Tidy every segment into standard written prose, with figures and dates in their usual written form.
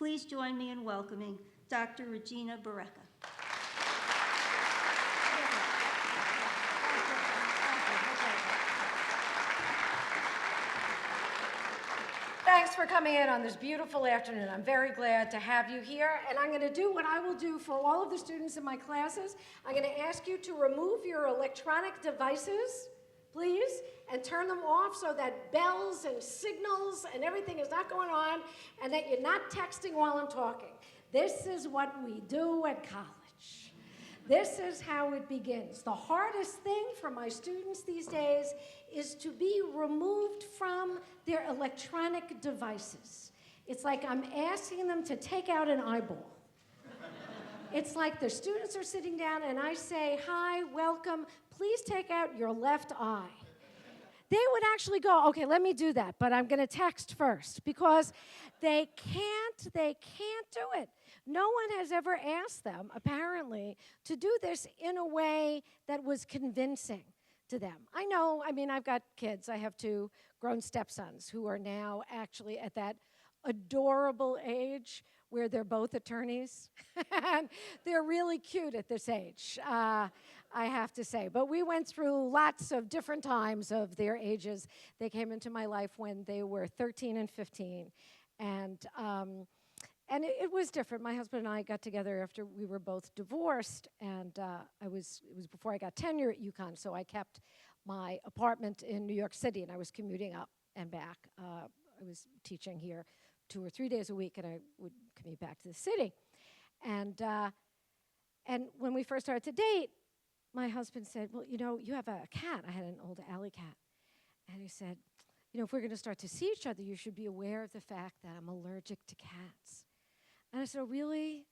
Please join me in welcoming Dr. Regina Barreca. Thanks for coming in on this beautiful afternoon. I'm very glad to have you here, and I'm going to do what I will do for all of the students in my classes. I'm going to ask you to remove your electronic devices, please, and turn them off so that bells and signals and everything is not going on, and that you're not texting while I'm talking. This is what we do at college. This is how it begins. The hardest thing for my students these days is to be removed from their electronic devices. It's like I'm asking them to take out an eyeball. It's like the students are sitting down and I say, "Hi, welcome, please take out your left eye." They would actually go, "Okay, let me do that, but I'm going to text first," because they can't do it. No one has ever asked them, apparently, to do this in a way that was convincing to them. I know, I've got kids. I have 2 grown stepsons who are now actually at that adorable age where they're both attorneys. And they're really cute at this age, I have to say. But we went through lots of different times of their ages. They came into my life when they were 13 and 15. And it was different. My husband and I got together after we were both divorced, and it was before I got tenure at UConn, so I kept my apartment in New York City, and I was commuting up and back. I was teaching here 2 or 3 days a week, and I would commute back to the city. And when we first started to date, my husband said, "Well, you have a cat." I had an old alley cat. And he said, "If we're going to start to see each other, you should be aware of the fact that I'm allergic to cats." And I said, "Oh, really?"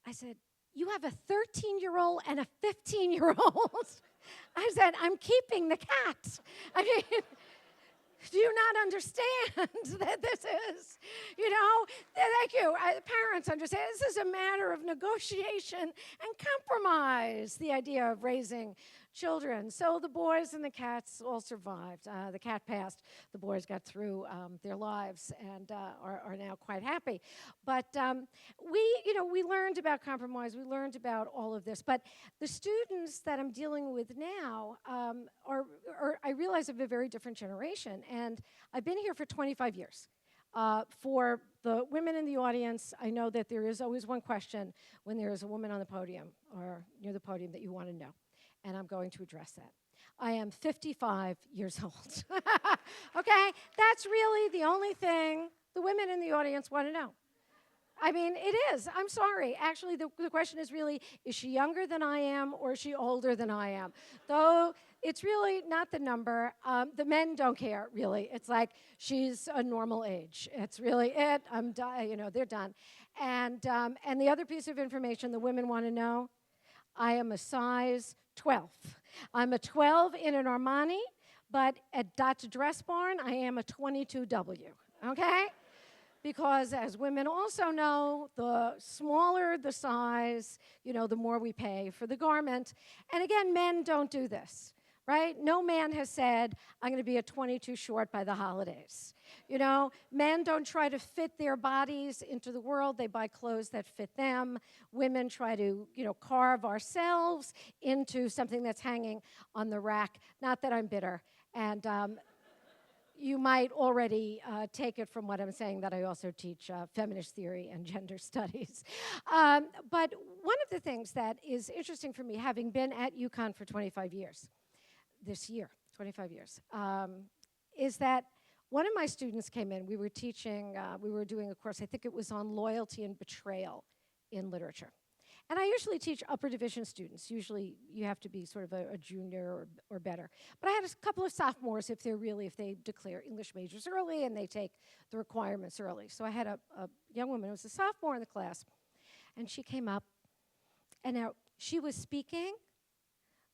I said, "You have a 13-year-old and a 15-year-old. I said, "I'm keeping the cat." Do you not understand that this is, thank you. Parents understand this is a matter of negotiation and compromise, the idea of raising children. So the boys and the cats all survived. The cat passed. The boys got through their lives and are now quite happy. But we learned about compromise. We learned about all of this. But the students that I'm dealing with now are I realize, of a very different generation. And I've been here for 25 years. For the women in the audience, I know that there is always one question when there is a woman on the podium or near the podium that you want to know. And I'm going to address that. I am 55 years old. Okay? That's really the only thing the women in the audience want to know. It is. I'm sorry. Actually, the question is really, is she younger than I am or is she older than I am? Though it's really not the number. The men don't care, really. It's like, she's a normal age. It's really it. I'm done. They're done. And the other piece of information the women want to know, I am a size 12. I'm a 12 in an Armani, but at Dot's Dress Barn, I am a 22W, okay? Because as women also know, the smaller the size, the more we pay for the garment. And again, men don't do this, right? No man has said, "I'm going to be a 22 short by the holidays." Men don't try to fit their bodies into the world. They buy clothes that fit them. Women try to, carve ourselves into something that's hanging on the rack. Not that I'm bitter. And you might already take it from what I'm saying that I also teach feminist theory and gender studies. But one of the things that is interesting for me, having been at UConn for 25 years, this year, 25 years, is that one of my students came in. We were teaching, we were doing a course, I think it was on loyalty and betrayal in literature. And I usually teach upper division students. Usually you have to be sort of a junior or better. But I had a couple of sophomores if they declare English majors early and they take the requirements early. So I had a young woman who was a sophomore in the class, and she came up, and now she was speaking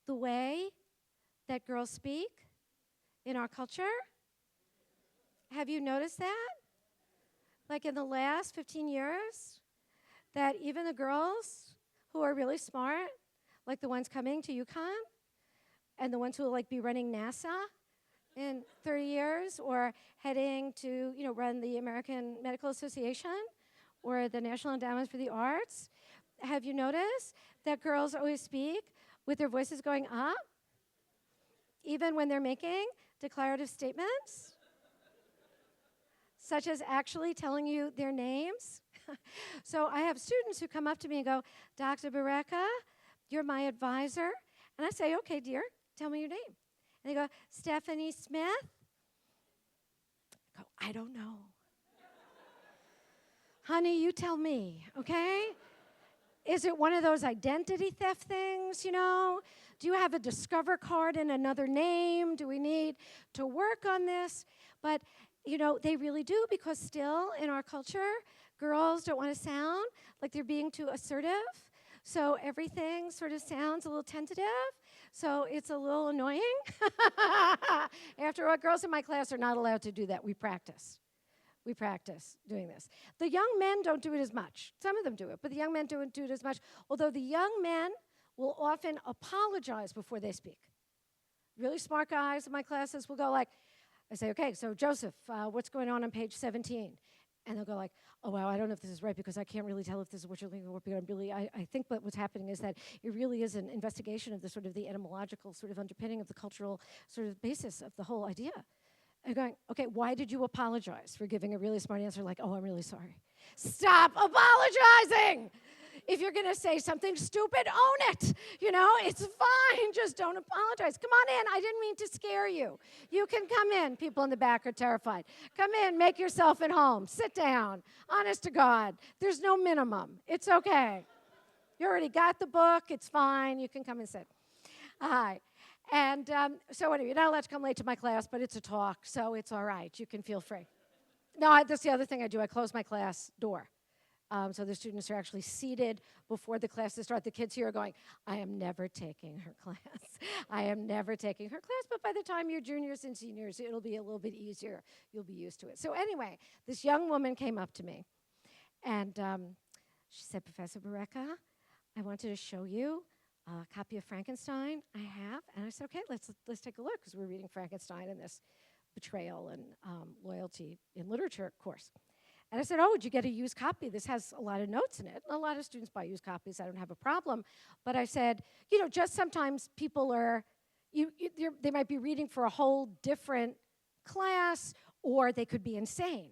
the way that girls speak in our culture. Have you noticed that? Like in the last 15 years, that even the girls who are really smart, like the ones coming to UConn, and the ones who will be running NASA in 30 years, or heading to run the American Medical Association or the National Endowment for the Arts, have you noticed that girls always speak with their voices going up, even when they're making declarative statements, such as actually telling you their names? So I have students who come up to me and go, Dr. Barreca, you're my advisor. And I say, okay, dear, tell me your name. And they go, Stephanie Smith. I go, I don't know. Honey, you tell me, okay? Is it one of those identity theft things, you know? Do you have a Discover card and another name? Do we need to work on this? But, you know, they really do, because still in our culture, girls don't want to sound like they're being too assertive. So everything sort of sounds a little tentative. So it's a little annoying. After all, girls in my class are not allowed to do that. We practice. We practice doing this. The young men don't do it as much. Some of them do it, but the young men don't do it as much, although the young men will often apologize before they speak. Really smart guys in my classes will go like, I say, okay, so Joseph, what's going on page 17? And they'll go like, oh, wow, I don't know if this is right, because I can't really tell if this is what you're looking for. But I think that what's happening is that it really is an investigation of the sort of the etymological sort of underpinning of the cultural sort of basis of the whole idea. I'm going, okay, why did you apologize for giving a really smart answer like, oh, I'm really sorry? Stop apologizing! If you're going to say something stupid, own it. You know, it's fine. Just don't apologize. Come on in. I didn't mean to scare you. You can come in. People in the back are terrified. Come in. Make yourself at home. Sit down. Honest to God. There's no minimum. It's okay. You already got the book. It's fine. You can come and sit. Hi. And so anyway, you're not allowed to come late to my class, but it's a talk, so it's all right. You can feel free. No, that's the other thing I do. I close my class door. So the students are actually seated before the classes start. The kids here are going, I am never taking her class. I am never taking her class. But by the time you're juniors and seniors, it'll be a little bit easier. You'll be used to it. So anyway, this young woman came up to me, and she said, Professor Barreca, I wanted to show you a copy of Frankenstein I have. And I said, okay, let's take a look, because we're reading Frankenstein in this betrayal and loyalty in literature course. And I said, oh, did you get a used copy? This has a lot of notes in it. A lot of students buy used copies. I don't have a problem. But I said, you know, just sometimes people are, they might be reading for a whole different class, or they could be insane.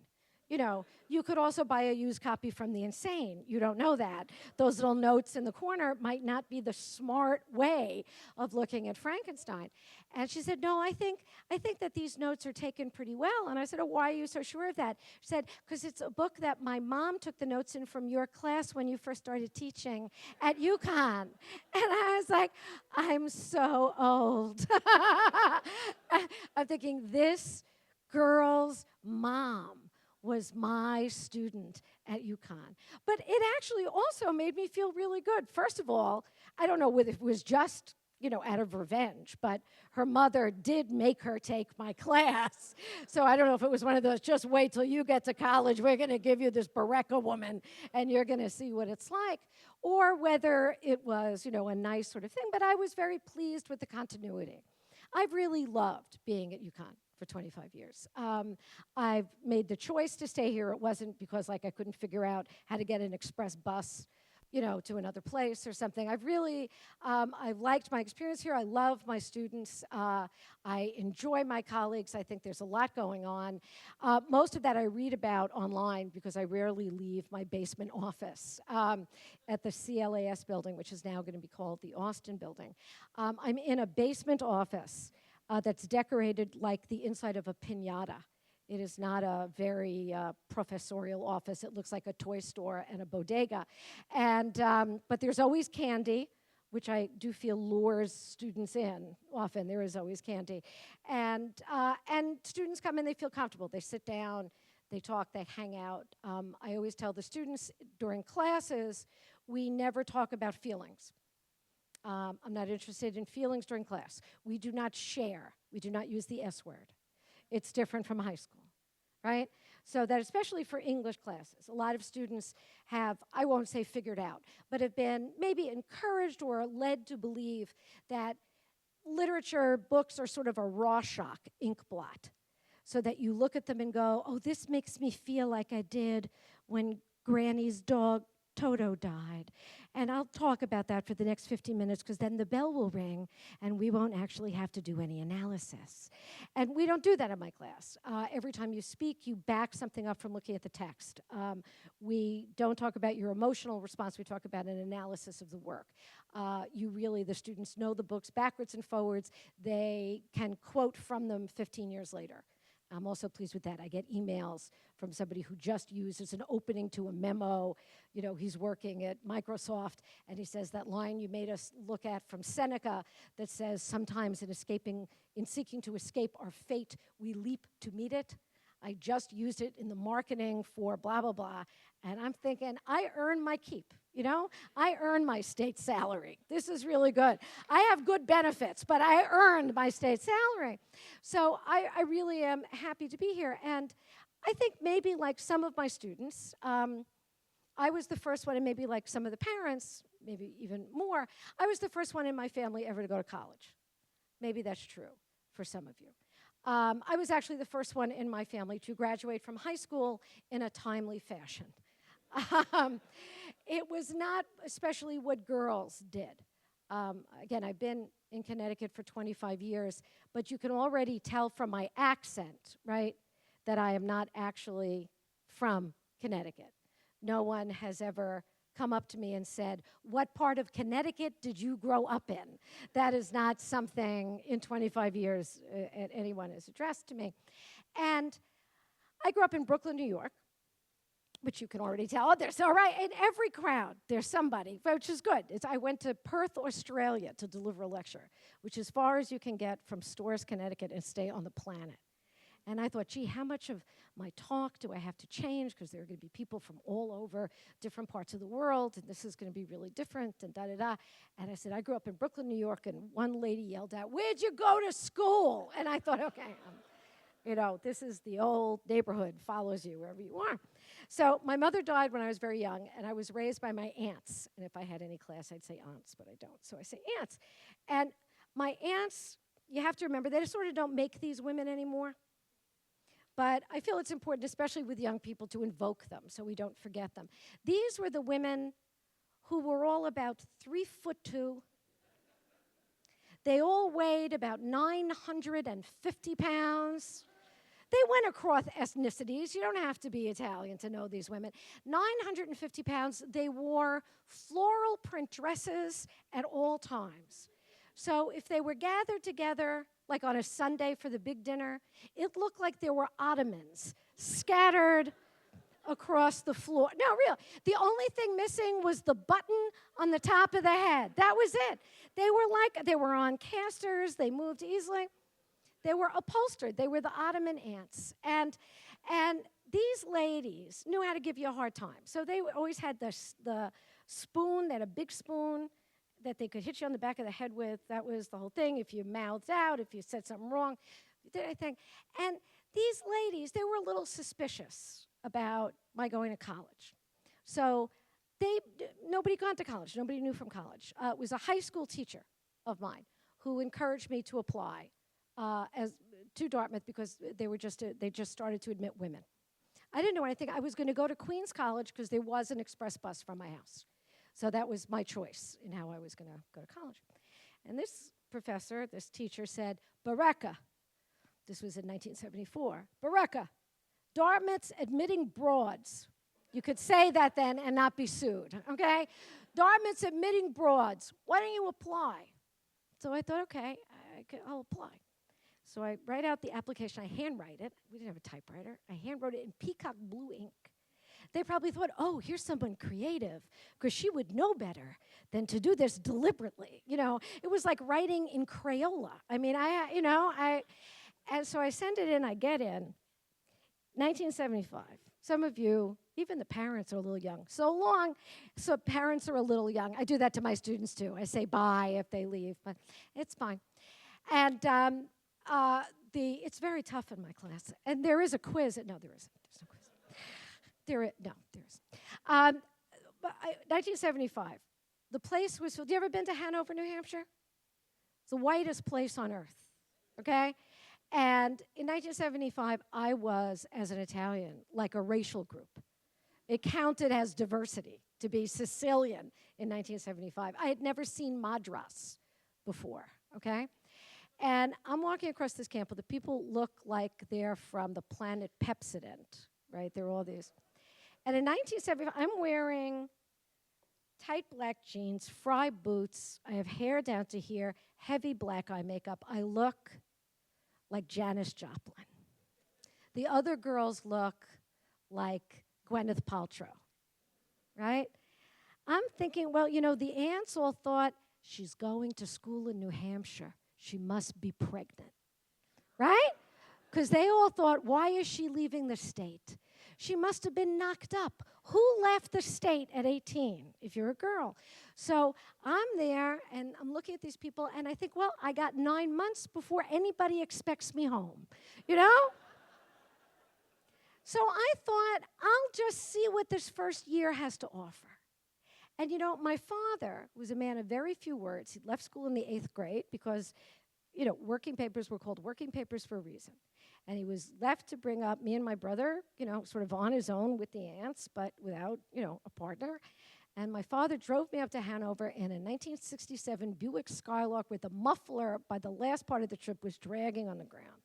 You know, you could also buy a used copy from the insane. You don't know that. Those little notes in the corner might not be the smart way of looking at Frankenstein. And she said, no, I think that these notes are taken pretty well. And I said, oh, why are you so sure of that? She said, because it's a book that my mom took the notes in from your class when you first started teaching at UConn. And I was like, I'm so old. I'm thinking, this girl's mom was my student at UConn. But it actually also made me feel really good. First of all, I don't know whether it was just, you know, out of revenge, but her mother did make her take my class. So I don't know if it was one of those, just wait till you get to college, we're going to give you this Barreca woman, and you're going to see what it's like, or whether it was, you know, a nice sort of thing. But I was very pleased with the continuity. I've really loved being at UConn for 25 years. I've made the choice to stay here. It wasn't because like I couldn't figure out how to get an express bus, you know, to another place or something. I've really, I've liked my experience here. I love my students. I enjoy my colleagues. I think there's a lot going on. Most of that I read about online, because I rarely leave my basement office at the CLAS building, which is now going to be called the Austin building. I'm in a basement office that's decorated like the inside of a piñata. It is not a very professorial office. It looks like a toy store and a bodega. And, but there's always candy, which I do feel lures students in often. There is always candy. And students come in, they feel comfortable. They sit down, they talk, they hang out. I always tell the students during classes, we never talk about feelings. I'm not interested in feelings during class. We do not share. We do not use the S word. It's different from high school, right? So that especially for English classes, a lot of students have, I won't say figured out, but have been maybe encouraged or led to believe that literature books are sort of a Rorschach ink blot, so that you look at them and go, oh, this makes me feel like I did when Granny's dog Toto died. And I'll talk about that for the next 15 minutes because then the bell will ring and we won't actually have to do any analysis. And we don't do that in my class. Every time you speak, you back something up from looking at the text. We don't talk about your emotional response. We talk about an analysis of the work. The students know the books backwards and forwards. They can quote from them 15 years later. I'm also pleased with that. I get emails from somebody who just used as an opening to a memo. You know, he's working at Microsoft, and he says that line you made us look at from Seneca that says, sometimes in seeking to escape our fate, we leap to meet it. I just used it in the marketing for blah, blah, blah. And I'm thinking, I earn my keep, you know? I earn my state salary. This is really good. I have good benefits, but I earned my state salary. So I really am happy to be here. And I think maybe like some of my students, I was the first one, and maybe like some of the parents, maybe even more, I was the first one in my family ever to go to college. Maybe that's true for some of you. I was actually the first one in my family to graduate from high school in a timely fashion. It was not especially what girls did. Again, I've been in Connecticut for 25 years, but you can already tell from my accent, right, that I am not actually from Connecticut. No one has ever come up to me and said, what part of Connecticut did you grow up in? That is not something in 25 years anyone has addressed to me. And I grew up in Brooklyn, New York, which you can already tell. There's all right, in every crowd, there's somebody, which is good. I went to Perth, Australia to deliver a lecture, which is as far as you can get from Storrs, Connecticut, and stay on the planet. And I thought, gee, how much of my talk do I have to change? Because there are going to be people from all over different parts of the world, and this is going to be really different, and da-da-da. And I said, I grew up in Brooklyn, New York, and one lady yelled out, where'd you go to school? And I thought, okay, this is the old neighborhood, follows you wherever you are. So my mother died when I was very young, and I was raised by my aunts. And if I had any class, I'd say aunts, but I don't. So I say aunts. And my aunts, you have to remember, they sort of don't make these women anymore. But I feel it's important, especially with young people, to invoke them so we don't forget them. These were the women who were all about 3'2". They all weighed about 950 pounds. They went across ethnicities. You don't have to be Italian to know these women. 950 pounds. They wore floral print dresses at all times. So if they were gathered together, like on a Sunday for the big dinner, it looked like there were Ottomans scattered across the floor. No, real. The only thing missing was the button on the top of the head. That was it. They were on casters. They moved easily. They were upholstered. They were the Ottoman ants. And these ladies knew how to give you a hard time. So they always had the spoon, they had a big spoon that they could hit you on the back of the head with. That was the whole thing. If you mouthed out, if you said something wrong, did anything. And these ladies, they were a little suspicious about my going to college. So nobody got to college. Nobody knew from college. It was a high school teacher of mine who encouraged me to apply to Dartmouth because they just started to admit women. I didn't know anything. I was going to go to Queens College because there was an express bus from my house. So that was my choice in how I was going to go to college. And this professor, this teacher said, Barreca, this was in 1974, Barreca, Dartmouth's admitting broads. You could say that then and not be sued, okay? Dartmouth's admitting broads. Why don't you apply? So I thought, okay, I'll apply. So I write out the application. I handwrite it. We didn't have a typewriter. I handwrote it in peacock blue ink. They probably thought, oh, here's someone creative, because she would know better than to do this deliberately. You know, it was like writing in Crayola. I mean, and so I send it in, I get in. 1975. Some of you, even the parents are a little young. So parents are a little young. I do that to my students too. I say bye if they leave, but it's fine. And it's very tough in my class. And there is a quiz. No, there isn't. There's no quiz. There isn't. 1975. The place was filled. You ever been to Hanover, New Hampshire? It's the whitest place on earth, okay? And in 1975, I was, as an Italian, like a racial group It counted as diversity to be Sicilian in 1975. I had never seen Madras before, okay? And I'm walking across this campus. The people look like they're from the planet Pepsodent, right? They're all these. And in 1975, I'm wearing tight black jeans, fry boots. I have hair down to here, heavy black eye makeup. I look like Janis Joplin. The other girls look like Gwyneth Paltrow, right? I'm thinking, well, you know, the aunts all thought, she's going to school in New Hampshire. She must be pregnant, right? Because they all thought, why is she leaving the state? She must have been knocked up. Who left the state at 18 if you're a girl? So I'm there, and I'm looking at these people, and I think, well, I got 9 months before anybody expects me home, you know? So I thought, I'll just see what this first year has to offer. And you know, my father was a man of very few words. He'd left school in the 8th grade because, you know, working papers were called working papers for a reason. And he was left to bring up me and my brother, you know, sort of on his own with the aunts, but without, you know, a partner. And my father drove me up to Hanover in a 1967 Buick Skylark with a muffler by the last part of the trip was dragging on the ground.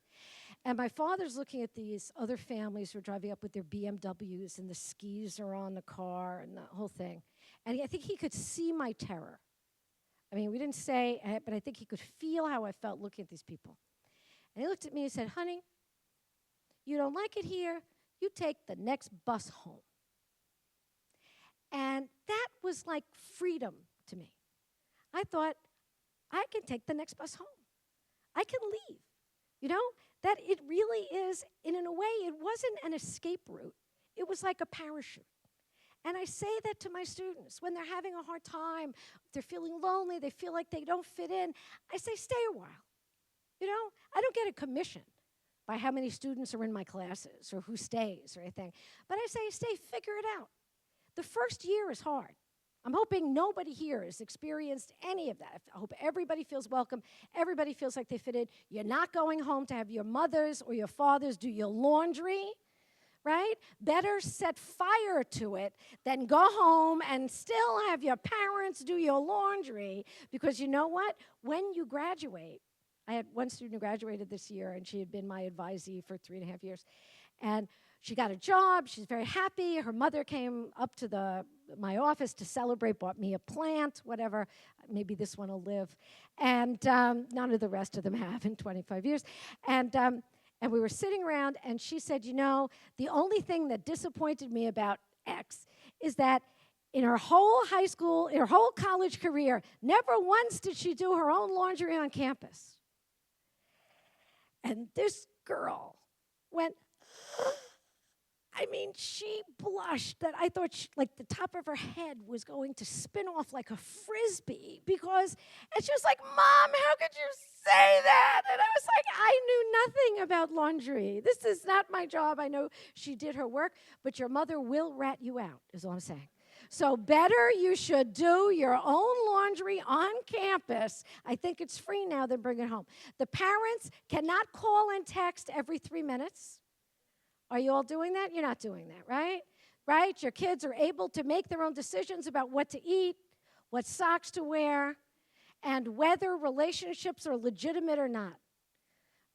And my father's looking at these other families who are driving up with their BMWs, and the skis are on the car and the whole thing. And I think he could see my terror. I mean, we didn't say it, but I think he could feel how I felt looking at these people. And he looked at me and said, honey, you don't like it here, you take the next bus home. And that was like freedom to me. I thought, I can take the next bus home. I can leave. You know, that it really is, and in a way, it wasn't an escape route. It was like a parachute. And I say that to my students when they're having a hard time, they're feeling lonely, they feel like they don't fit in. I say, stay a while. You know, I don't get a commission by how many students are in my classes or who stays or anything. But I say, stay, figure it out. The first year is hard. I'm hoping nobody here has experienced any of that. I hope everybody feels welcome. Everybody feels like they fit in. You're not going home to have your mothers or your fathers do your laundry, right? Better set fire to it than go home and still have your parents do your laundry. Because you know what? When you graduate, I had one student who graduated this year, and she had been my advisee for 3.5 years. And she got a job. She's very happy. Her mother came up to my office to celebrate, bought me a plant, whatever. Maybe this one will live. And none of the rest of them have in 25 years. And we were sitting around, and she said, you know, the only thing that disappointed me about X is that in her whole high school, in her whole college career, never once did she do her own laundry on campus. And this girl went, I mean, she blushed that I thought like the top of her head was going to spin off like a Frisbee and she was like, Mom, how could you say that? And I was like, I knew nothing about laundry. This is not my job. I know she did her work, but your mother will rat you out, is all I'm saying. So better you should do your own laundry on campus. I think it's free now than bring it home. The parents cannot call and text every 3 minutes. Are you all doing that? You're not doing that, right? Right? Your kids are able to make their own decisions about what to eat, what socks to wear, and whether relationships are legitimate or not.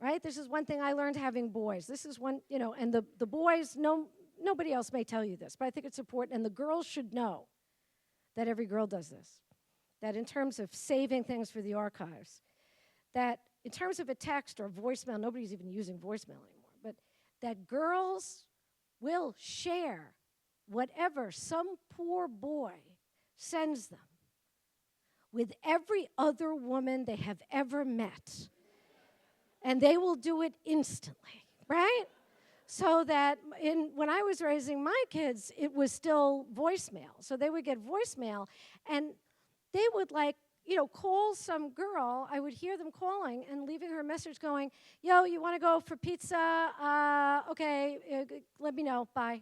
Right? This is one thing I learned having boys. This is one, you know, and the boys, nobody else may tell you this, but I think it's important, and the girls should know that every girl does this, that in terms of saving things for the archives, that in terms of a text or voicemail, nobody's even using voicemail anymore, but that girls will share whatever some poor boy sends them with every other woman they have ever met. And they will do it instantly, right? So that when I was raising my kids, it was still voicemail. So they would get voicemail, and they would call some girl. I would hear them calling and leaving her a message going, yo, you want to go for pizza? Okay, let me know, bye.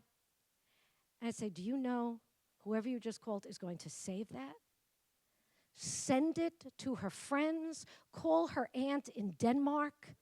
And I'd say, do you know whoever you just called is going to save that? Send it to her friends, call her aunt in Denmark,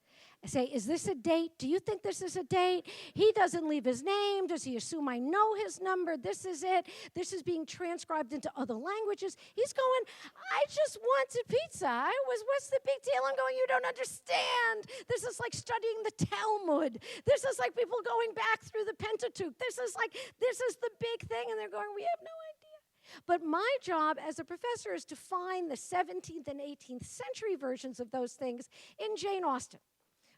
I say, is this a date? Do you think this is a date? He doesn't leave his name. Does he assume I know his number? This is it. This is being transcribed into other languages. He's going, I just wanted pizza. What's the big deal? I'm going, you don't understand. This is like studying the Talmud. This is like people going back through the Pentateuch. This is the big thing. And they're going, we have no idea. But my job as a professor is to find the 17th and 18th century versions of those things in Jane Austen,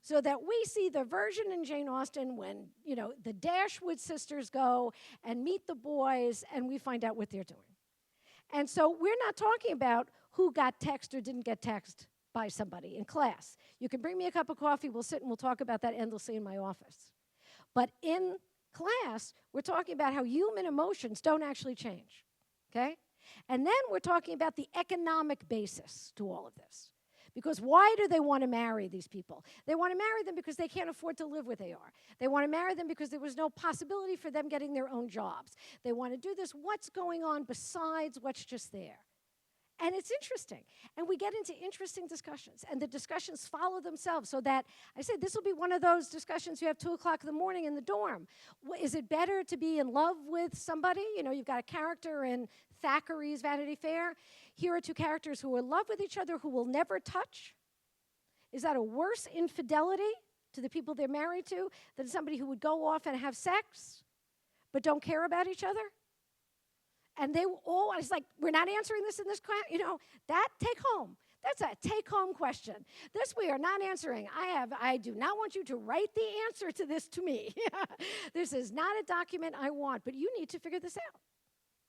so that we see the version in Jane Austen when, the Dashwood sisters go and meet the boys and we find out what they're doing. And so we're not talking about who got text or didn't get text by somebody in class. You can bring me a cup of coffee, we'll sit and we'll talk about that endlessly in my office. But in class, we're talking about how human emotions don't actually change, okay? And then we're talking about the economic basis to all of this. Because why do they want to marry these people? They want to marry them because they can't afford to live where they are. They want to marry them because there was no possibility for them getting their own jobs. They want to do this. What's going on besides what's just there? And it's interesting. And we get into interesting discussions. And the discussions follow themselves so that, I said, this will be one of those discussions you have 2 o'clock in the morning in the dorm. Is it better to be in love with somebody? You've got a character in Thackeray's Vanity Fair. Here are 2 characters who are in love with each other who will never touch. Is that a worse infidelity to the people they're married to than somebody who would go off and have sex but don't care about each other? And they all, it's like, we're not answering this in this class. That take home. That's a take-home question. This we are not answering. I do not want you to write the answer to this to me. This is not a document I want, but you need to figure this out.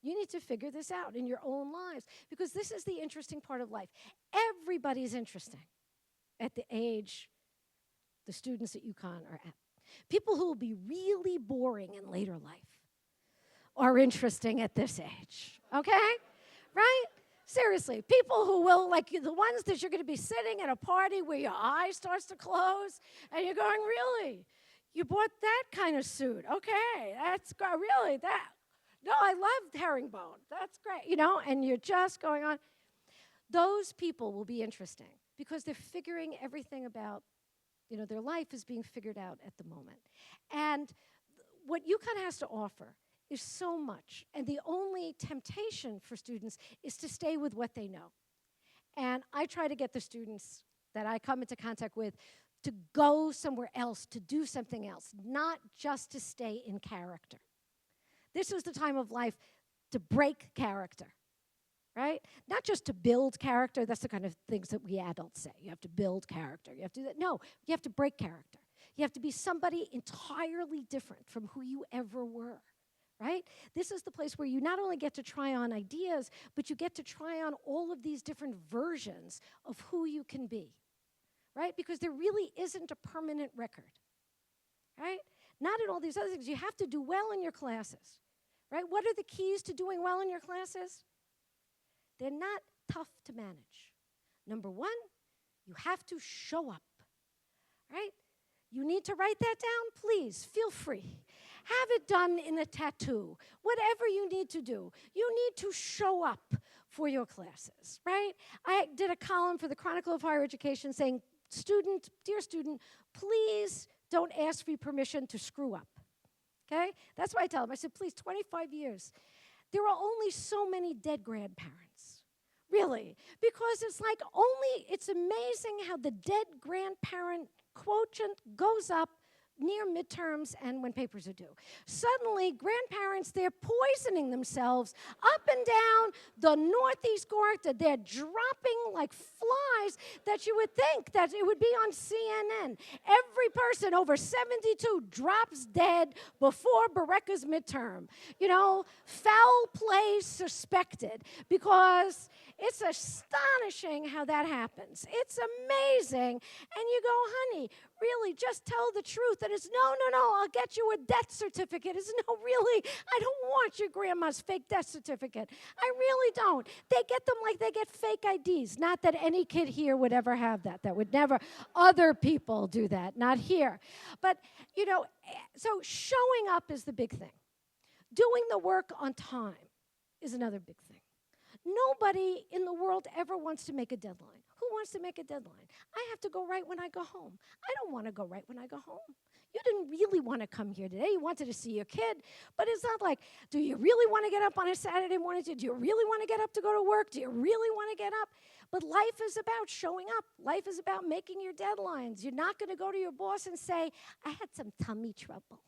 You need to figure this out in your own lives, because this is the interesting part of life. Everybody's interesting at the age the students at UConn are at. People who will be really boring in later life are interesting at this age, okay? Right? Seriously, people who will, like the ones that you're going to be sitting at a party where your eye starts to close and you're going, really? You bought that kind of suit? Okay, that's really that. No, I loved herringbone. That's great, and you're just going on. Those people will be interesting because they're figuring everything about, their life is being figured out at the moment. And what UConn has to offer is so much. And the only temptation for students is to stay with what they know. And I try to get the students that I come into contact with to go somewhere else, to do something else, not just to stay in character. This is the time of life to break character, right? Not just to build character. That's the kind of things that we adults say. You have to build character. You have to do that. No, you have to break character. You have to be somebody entirely different from who you ever were. Right? This is the place where you not only get to try on ideas, but you get to try on all of these different versions of who you can be, right? Because there really isn't a permanent record, right? Not in all these other things. You have to do well in your classes, right? What are the keys to doing well in your classes? They're not tough to manage. Number 1, you have to show up, right? You need to write that down? Please, feel free. Have it done in a tattoo. Whatever you need to do, you need to show up for your classes, right? I did a column for the Chronicle of Higher Education saying, dear student, please don't ask for permission to screw up, okay? That's what I tell them. I said, please, 25 years. There are only so many dead grandparents, really, because it's amazing how the dead grandparent quotient goes up near midterms and when papers are due. Suddenly, grandparents, they're poisoning themselves up and down the Northeast corridor. They're dropping like flies that you would think that it would be on CNN. Every person over 72 drops dead before Barreca's midterm. Foul play suspected, because it's astonishing how that happens. It's amazing. And you go, honey, really, just tell the truth. And it's, no, I'll get you a death certificate. It's, no, really, I don't want your grandma's fake death certificate. I really don't. They get them like they get fake IDs. Not that any kid here would ever have that. That would never. Other people do that, not here. But, so showing up is the big thing. Doing the work on time is another big thing. Nobody in the world ever wants to make a deadline. Who wants to make a deadline? I have to go right when I go home. I don't want to go right when I go home. You didn't really want to come here today. You wanted to see your kid. But it's not like, do you really want to get up on a Saturday morning? Do you really want to get up to go to work? Do you really want to get up? But life is about showing up. Life is about making your deadlines. You're not going to go to your boss and say, I had some tummy trouble.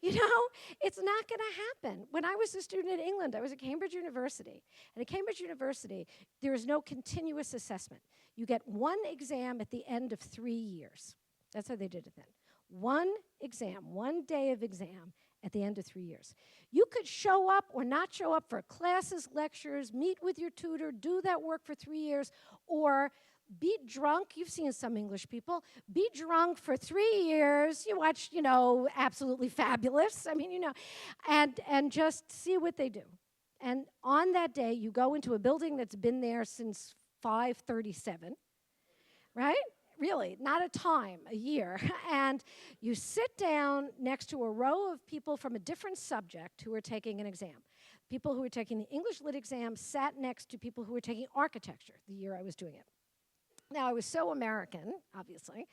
You know, it's not going to happen. When I was a student at England, I was at Cambridge University. And at Cambridge University, there is no continuous assessment. You get one exam at the end of 3 years. That's how they did it then. One exam, one day of exam at the end of 3 years. You could show up or not show up for classes, lectures, meet with your tutor, do that work for 3 years, or be drunk. You've seen some English people. Be drunk for 3 years. You watch, Absolutely Fabulous. I mean, and just see what they do. And on that day, you go into a building that's been there since 537, right? Really, not a time, a year. And you sit down next to a row of people from a different subject who are taking an exam. People who were taking the English Lit exam sat next to people who were taking architecture the year I was doing it. Now, I was so American, obviously.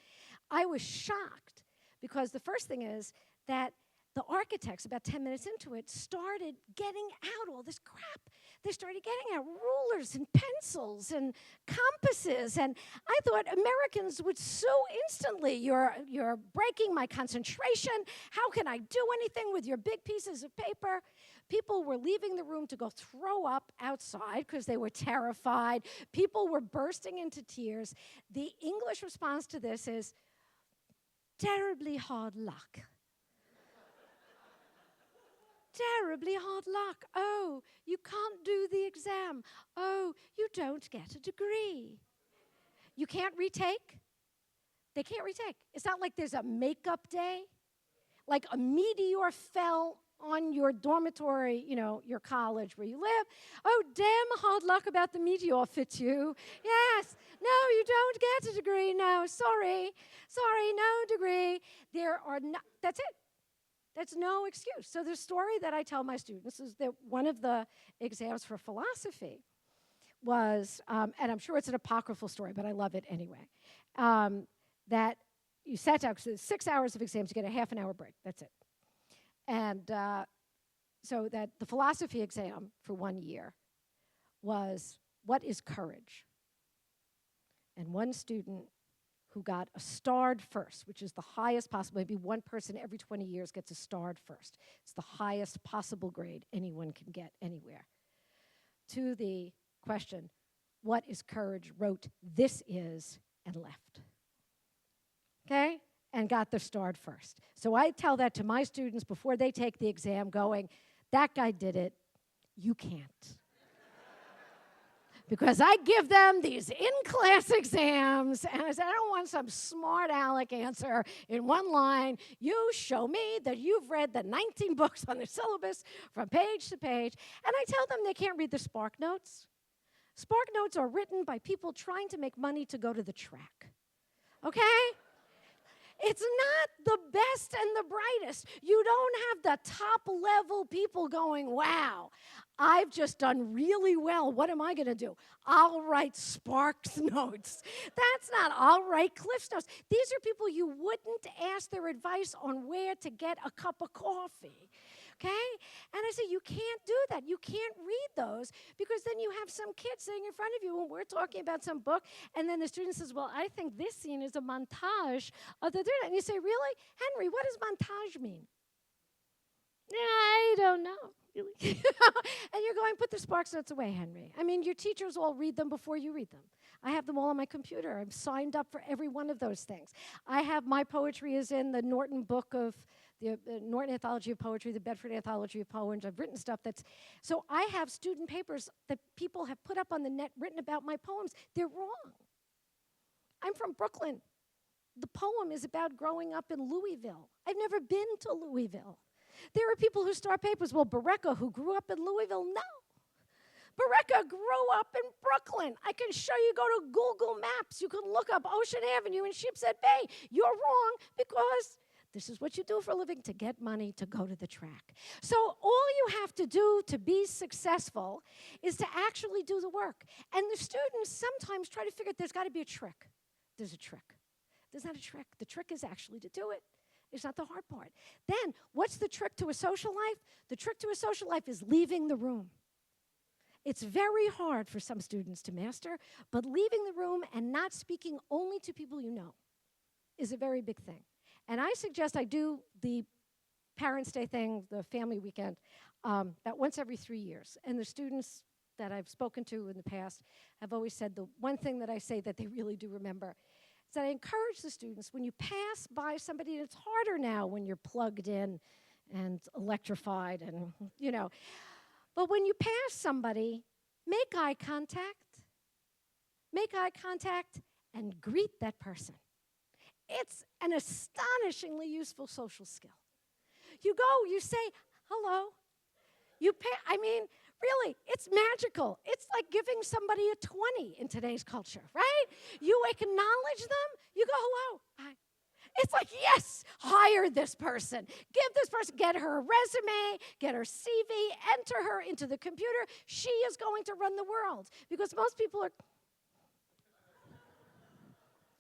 I was shocked because the first thing is that the architects, about 10 minutes into it, started getting out all this crap. They started getting out rulers and pencils and compasses. And I thought Americans would so instantly, you're breaking my concentration. How can I do anything with your big pieces of paper? People were leaving the room to go throw up outside because they were terrified. People were bursting into tears. The English response to this is terribly hard luck. Terribly hard luck. Oh, you can't do the exam. Oh, you don't get a degree. You can't retake? They can't retake. It's not like there's a makeup day, like a meteor fell on your dormitory, your college where you live. Oh, damn hard luck about the meteor fits you. Yes. No, you don't get a degree. No, sorry. Sorry, no degree. That's it. That's no excuse. So the story that I tell my students is that one of the exams for philosophy was, and I'm sure it's an apocryphal story, but I love it anyway, that you sat down, because it's 6 hours of exams, you get a half an hour break. That's it. And so that the philosophy exam for 1 year was, what is courage? And one student who got a starred first, which is the highest possible, maybe one person every 20 years gets a starred first. It's the highest possible grade anyone can get anywhere. To the question, what is courage, wrote, this is, and left. Okay? And got the starred first. So I tell that to my students before they take the exam, going, that guy did it, you can't. Because I give them these in-class exams, and I say, I don't want some smart aleck answer in one line. You show me that you've read the 19 books on the syllabus from page to page. And I tell them they can't read the Spark Notes. Spark Notes are written by people trying to make money to go to the track. Okay? It's not the best and the brightest. You don't have the top-level people going, wow, I've just done really well. What am I going to do? I'll write Sparks Notes. That's not I'll write Cliff's Notes. These are people you wouldn't ask their advice on where to get a cup of coffee. Okay? And I say, you can't do that. You can't read those because then you have some kid sitting in front of you when we're talking about some book, and then the student says, well, I think this scene is a montage of the third. And you say, really? Henry, what does montage mean? Yeah, I don't know. Really? And you're going, put the Sparks Notes away, Henry. I mean, your teachers all read them before you read them. I have them all on my computer. I'm signed up for every one of those things. I have my poetry is in the Norton book of the Norton Anthology of Poetry, the Bedford Anthology of Poems. I've written stuff so I have student papers that people have put up on the net written about my poems. They're wrong. I'm from Brooklyn. The poem is about growing up in Louisville. I've never been to Louisville. There are people who start papers, well, Barreca, who grew up in Louisville, no. Barreca grew up in Brooklyn. I can show you, go to Google Maps. You can look up Ocean Avenue and Sheepshead Bay. You're wrong because This is what you do for a living to get money to go to the track. So all you have to do to be successful is to actually do the work. And the students sometimes try to figure out there's got to be a trick. There's a trick. There's not a trick. The trick is actually to do it. It's not the hard part. Then, what's the trick to a social life? The trick to a social life is leaving the room. It's very hard for some students to master, but leaving the room and not speaking only to people you know is a very big thing. And I suggest I do the Parents' Day thing, the family weekend, about once every 3 years. And the students that I've spoken to in the past have always said the one thing that I say that they really do remember is that I encourage the students, when you pass by somebody, and it's harder now when you're plugged in and electrified and, you know, but when you pass somebody, make eye contact. Make eye contact and greet that person. It's an astonishingly useful social skill. You go, you say, hello. You pay, I mean, really, it's magical. It's like giving somebody a 20 in today's culture, right? You acknowledge them, you go, hello, hi. It's like, yes, hire this person. Give this person, get her a resume, get her CV, enter her into the computer. She is going to run the world. Because most people are,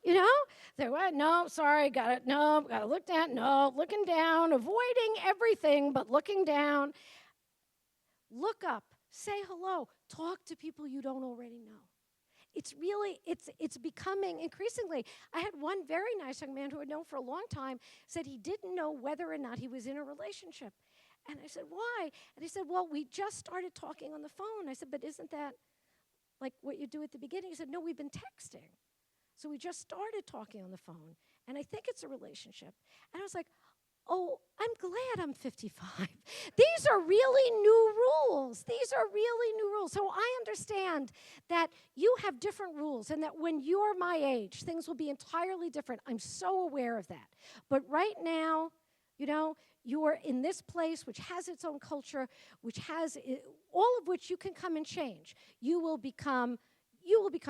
you know, they're, what? No, sorry, got it. No, got to look down. No, looking down, avoiding everything but looking down. Look up, say hello, talk to people you don't already know. It's really, it's becoming increasingly. I had one very nice young man who I'd known for a long time said he didn't know whether or not he was in a relationship. And I said, why? And he said, well, we just started talking on the phone. I said, but isn't that like what you do at the beginning? He said, no, we've been texting. So we just started talking on the phone, and I think it's a relationship. And I was like, oh, I'm glad I'm 55. These are really new rules. These are really new rules. So I understand that you have different rules and that when you're my age, things will be entirely different. I'm so aware of that. But right now, you know, you are in this place which has its own culture, which has all of which you can come and change. You will become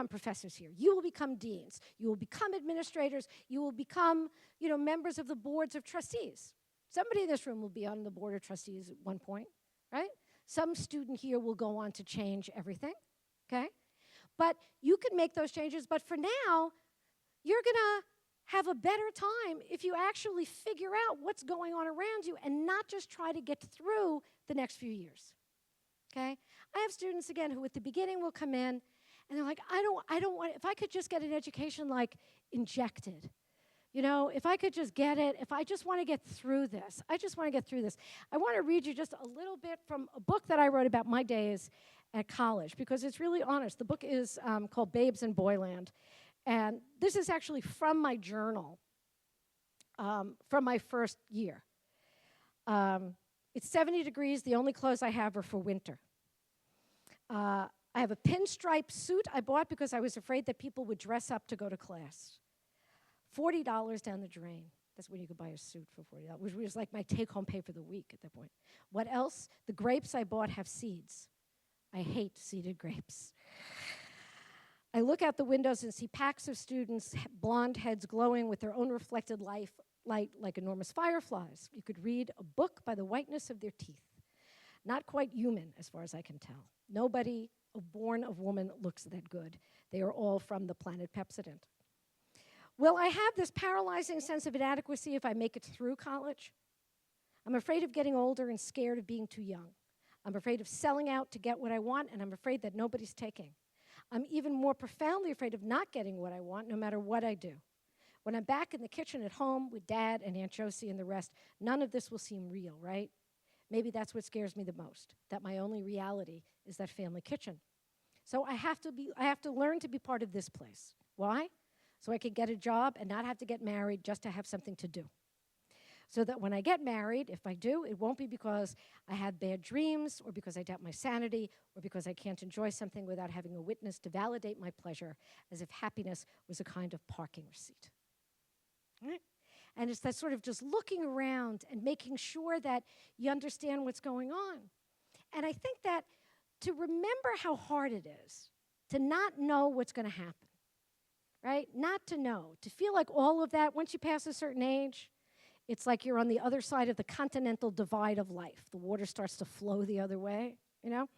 professors here. You will become deans. You will become administrators. You will become, you know, members of the boards of trustees. Somebody in this room will be on the board of trustees at one point, right? Some student here will go on to change everything, okay? But you can make those changes, but for now, you're gonna have a better time if you actually figure out what's going on around you and not just try to get through the next few years, okay? I have students, again, who at the beginning will come in and they're like, I don't want, if I could just get an education like injected, you know, if I could just get it, if I just want to get through this, I just want to get through this. I want to read you just a little bit from a book that I wrote about my days at college because it's really honest. The book is called Babes in Boyland. And this is actually from my journal from my first year. It's 70 degrees. The only clothes I have are for winter. I have a pinstripe suit I bought because I was afraid that people would dress up to go to class. $40 down the drain. That's when you could buy a suit for $40, which was like my take-home pay for the week at that point. What else? The grapes I bought have seeds. I hate seeded grapes. I look out the windows and see packs of students, blonde heads glowing with their own reflected light like enormous fireflies. You could read a book by the whiteness of their teeth. Not quite human, as far as I can tell. Nobody born of woman looks that good. They are all from the planet Pepsodent. Will I have this paralyzing sense of inadequacy if I make it through college? I'm afraid of getting older and scared of being too young. I'm afraid of selling out to get what I want, and I'm afraid that nobody's taking. I'm even more profoundly afraid of not getting what I want, no matter what I do. When I'm back in the kitchen at home with Dad and Aunt Josie and the rest, none of this will seem real, right? Maybe that's what scares me the most, that my only reality is that family kitchen. So I have to learn to be part of this place. Why? So I can get a job and not have to get married just to have something to do. So that when I get married, if I do, it won't be because I had bad dreams or because I doubt my sanity or because I can't enjoy something without having a witness to validate my pleasure as if happiness was a kind of parking receipt. Right? And it's that sort of just looking around and making sure that you understand what's going on. And I think that to remember how hard it is to not know what's going to happen, right? Not to know, to feel like all of that, once you pass a certain age, It's like you're on the other side of the continental divide of life. The water starts to flow the other way, you know?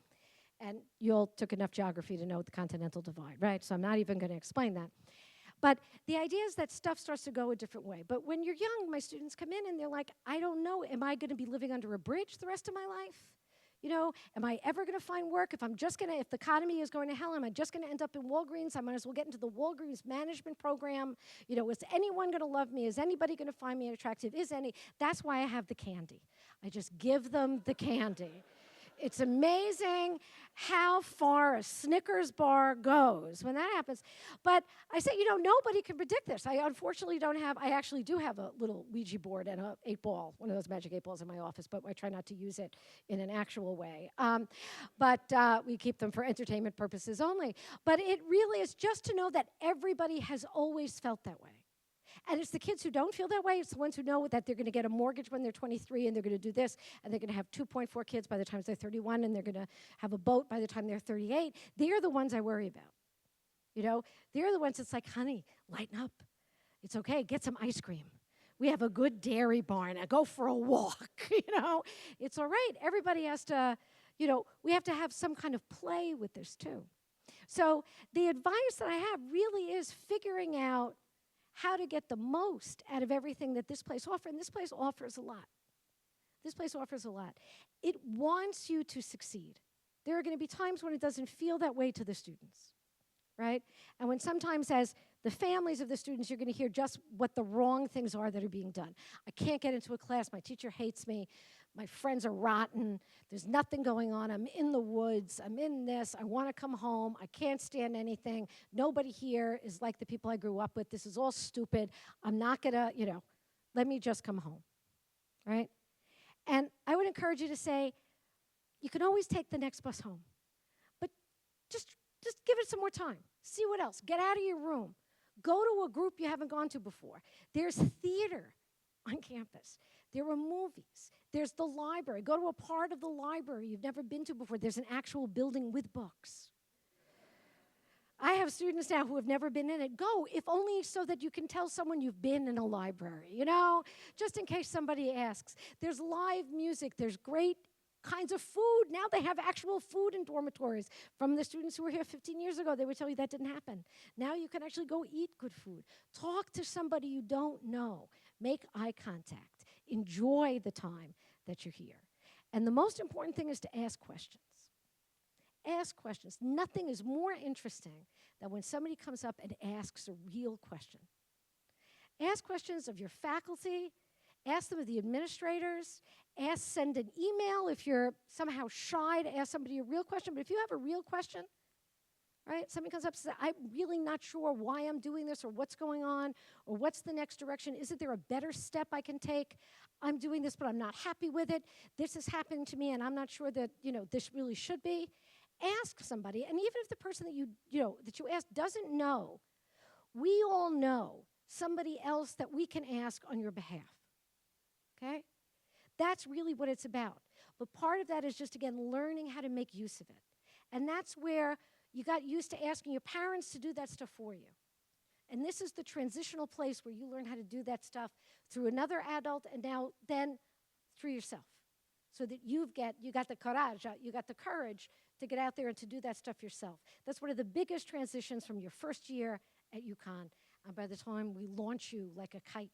And you all took enough geography to know the continental divide, right? So I'm not even going to explain that. But the idea is that stuff starts to go a different way. But when you're young, my students come in and they're like, I don't know, am I going to be living under a bridge the rest of my life? You know, am I ever going to find work? If the economy is going to hell, am I just going to end up in Walgreens? I might as well get into the Walgreens management program. You know, is anyone going to love me? Is anybody going to find me attractive? That's why I have the candy. I just give them the candy. It's amazing how far a Snickers bar goes when that happens. But I say, nobody can predict this. I unfortunately I actually do have a little Ouija board and a 8-ball, one of those magic 8-balls in my office, but I try not to use it in an actual way. But we keep them for entertainment purposes only. But it really is just to know that everybody has always felt that way. And it's the kids who don't feel that way. It's the ones who know that they're going to get a mortgage when they're 23 and they're going to do this, and they're going to have 2.4 kids by the time they're 31, and they're going to have a boat by the time they're 38. They're the ones I worry about. They're the ones that's like, honey, lighten up. It's okay. Get some ice cream. We have a good dairy barn. Go for a walk. It's all right. Everybody has to, we have to have some kind of play with this too. So the advice that I have really is figuring out how to get the most out of everything that this place offers. And this place offers a lot. This place offers a lot. It wants you to succeed. There are going to be times when it doesn't feel that way to the students, right? And when sometimes as the families of the students, you're going to hear just what the wrong things are that are being done. I can't get into a class. My teacher hates me. My friends are rotten. There's nothing going on. I'm in the woods. I'm in this. I want to come home. I can't stand anything. Nobody here is like the people I grew up with. This is all stupid. I'm not going to, let me just come home, right? And I would encourage you to say, you can always take the next bus home, but just give it some more time. See what else. Get out of your room. Go to a group you haven't gone to before. There's theater on campus. There are movies. There's the library. Go to a part of the library you've never been to before. There's an actual building with books. I have students now who have never been in it. Go, if only so that you can tell someone you've been in a library, just in case somebody asks. There's live music. There's great kinds of food. Now they have actual food in dormitories. From the students who were here 15 years ago, they would tell you that didn't happen. Now you can actually go eat good food. Talk to somebody you don't know. Make eye contact. Enjoy the time that you're here. And the most important thing is to ask questions. Ask questions. Nothing is more interesting than when somebody comes up and asks a real question. Ask questions of your faculty. Ask them of the administrators. Send an email if you're somehow shy to ask somebody a real question. But if you have a real question, right? Somebody comes up and says, I'm really not sure why I'm doing this or what's going on or what's the next direction. Isn't there a better step I can take? I'm doing this, but I'm not happy with it. This is happening to me, and I'm not sure that, this really should be. Ask somebody. And even if the person that you ask doesn't know, we all know somebody else that we can ask on your behalf. Okay? That's really what it's about. But part of that is just, again, learning how to make use of it. And that's where you got used to asking your parents to do that stuff for you. And this is the transitional place where you learn how to do that stuff through another adult and then through yourself. So that you got the courage to get out there and to do that stuff yourself. That's one of the biggest transitions from your first year at UConn. And by the time we launch you like a kite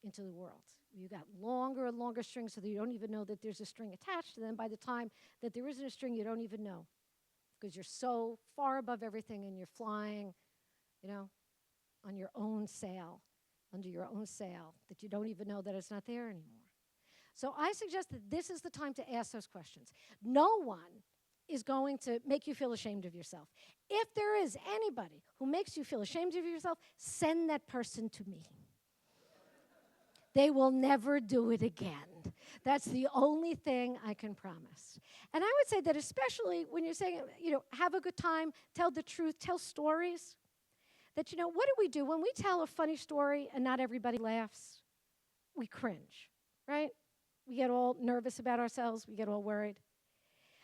into the world, you got longer and longer strings so that you don't even know that there's a string attached. And then by the time that there isn't a string, you don't even know. Because you're so far above everything and you're flying, on your own sail, under your own sail, that you don't even know that it's not there anymore. So I suggest that this is the time to ask those questions. No one is going to make you feel ashamed of yourself. If there is anybody who makes you feel ashamed of yourself, send that person to me. They will never do it again. That's the only thing I can promise. And I would say that especially when you're saying, have a good time, tell the truth, tell stories, that, what do we do when we tell a funny story and not everybody laughs? We cringe, right? We get all nervous about ourselves. We get all worried.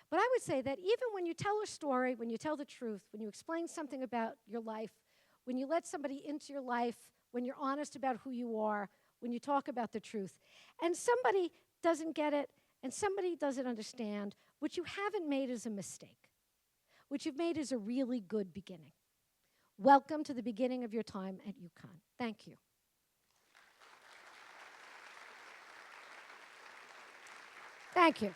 But I would say that even when you tell a story, when you tell the truth, when you explain something about your life, when you let somebody into your life, when you're honest about who you are, when you talk about the truth, and somebody doesn't get it, and somebody doesn't understand, what you haven't made is a mistake. What you've made is a really good beginning. Welcome to the beginning of your time at UConn. Thank you. Thank you.